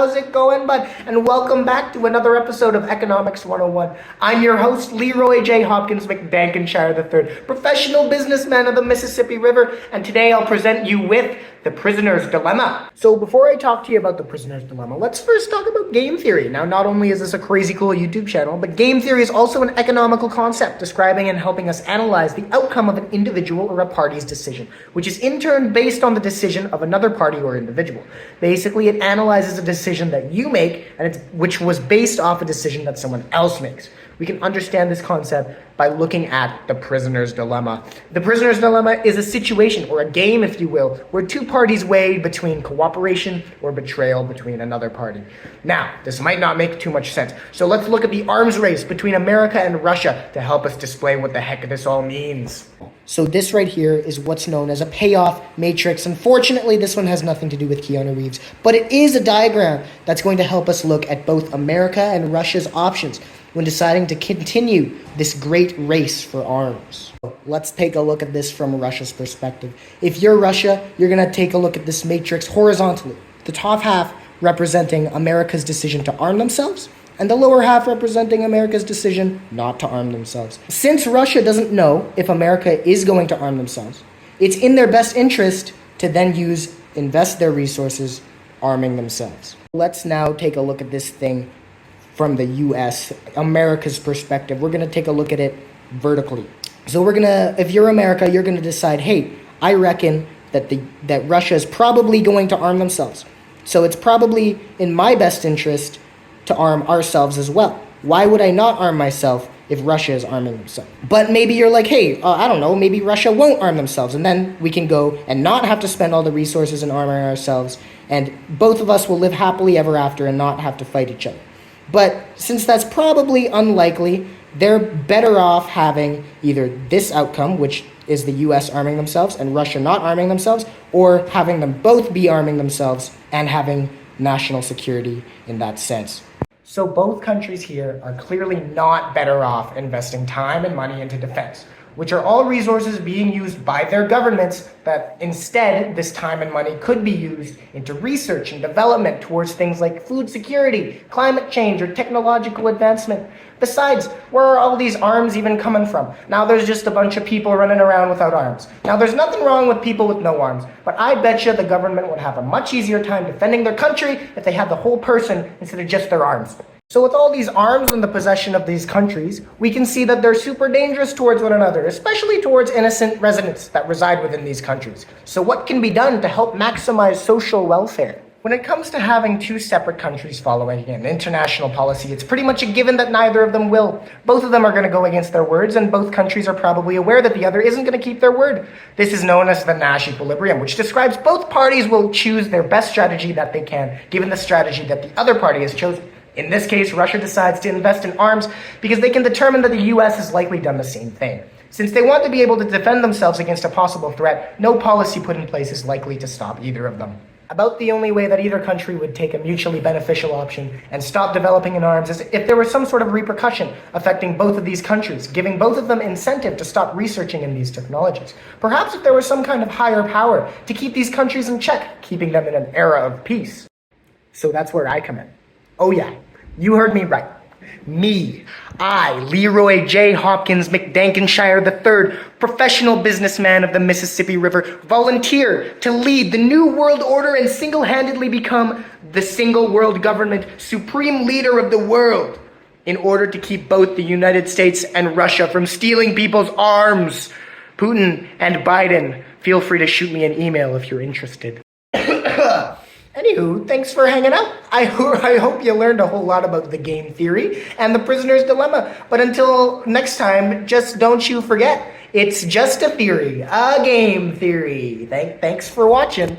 how's it going, bud? And welcome back to another episode of Economics 101. I'm your host, Leroy J. Hopkins McDankenshire III, professional businessman of the Mississippi River, and today I'll present you with the prisoner's dilemma. So before I talk to you about the prisoner's dilemma, let's first talk about game theory. Now, not only is this a crazy cool YouTube channel, but game theory is also an economical concept describing and helping us analyze the outcome of an individual or a party's decision, which is in turn based on the decision of another party or individual. Basically, it analyzes a decision that you make, and which was based off a decision that someone else makes. We can understand this concept by looking at the prisoner's dilemma. The prisoner's dilemma is a situation, or a game if you will, where two parties weigh between cooperation or betrayal between another party. Now, this might not make too much sense, so let's look at the arms race between America and Russia to help us display what the heck this all means. So this right here is what's known as a payoff matrix. Unfortunately, this one has nothing to do with Keanu Reeves, but it is a diagram that's going to help us look at both America and Russia's options when deciding to continue this great race for arms. Let's take a look at this from Russia's perspective. If you're Russia, you're going to take a look at this matrix horizontally. The top half representing America's decision to arm themselves, and the lower half representing America's decision not to arm themselves. Since Russia doesn't know if America is going to arm themselves, it's in their best interest to then invest their resources arming themselves. Let's now take a look at this thing from the US, America's perspective. We're gonna take a look at it vertically. So if you're America, you're gonna decide, hey, I reckon that Russia is probably going to arm themselves. So it's probably in my best interest to arm ourselves as well. Why would I not arm myself if Russia is arming themselves? But maybe you're like, hey, I don't know, maybe Russia won't arm themselves, and then we can go and not have to spend all the resources in arming ourselves, and both of us will live happily ever after and not have to fight each other. But since that's probably unlikely, they're better off having either this outcome, which is the US arming themselves and Russia not arming themselves, or having them both be arming themselves and having national security in that sense. So both countries here are clearly not better off investing time and money into defense, which are all resources being used by their governments, that instead this time and money could be used into research and development towards things like food security, climate change, or technological advancement. Besides, where are all these arms even coming from? Now there's just a bunch of people running around without arms. Now there's nothing wrong with people with no arms, but I bet you the government would have a much easier time defending their country if they had the whole person instead of just their arms. So with all these arms in the possession of these countries, we can see that they're super dangerous towards one another, especially towards innocent residents that reside within these countries. So what can be done to help maximize social welfare? When it comes to having two separate countries following an international policy, it's pretty much a given that neither of them will. Both of them are going to go against their words, and both countries are probably aware that the other isn't going to keep their word. This is known as the Nash equilibrium, which describes both parties will choose their best strategy that they can, given the strategy that the other party has chosen. In this case, Russia decides to invest in arms because they can determine that the US has likely done the same thing. Since they want to be able to defend themselves against a possible threat, no policy put in place is likely to stop either of them. About the only way that either country would take a mutually beneficial option and stop developing in arms is if there was some sort of repercussion affecting both of these countries, giving both of them incentive to stop researching in these technologies. Perhaps if there was some kind of higher power to keep these countries in check, keeping them in an era of peace. So that's where I come in. Oh yeah, you heard me right. Me, I, Leroy J. Hopkins McDankenshire III, professional businessman of the Mississippi River, volunteer to lead the new world order and single-handedly become the single world government, supreme leader of the world, in order to keep both the United States and Russia from stealing people's arms. Putin and Biden, feel free to shoot me an email if you're interested. Anywho, thanks for hanging out. I hope you learned a whole lot about the game theory and the prisoner's dilemma. But until next time, just don't you forget, it's just a theory, a game theory. Thanks for watching.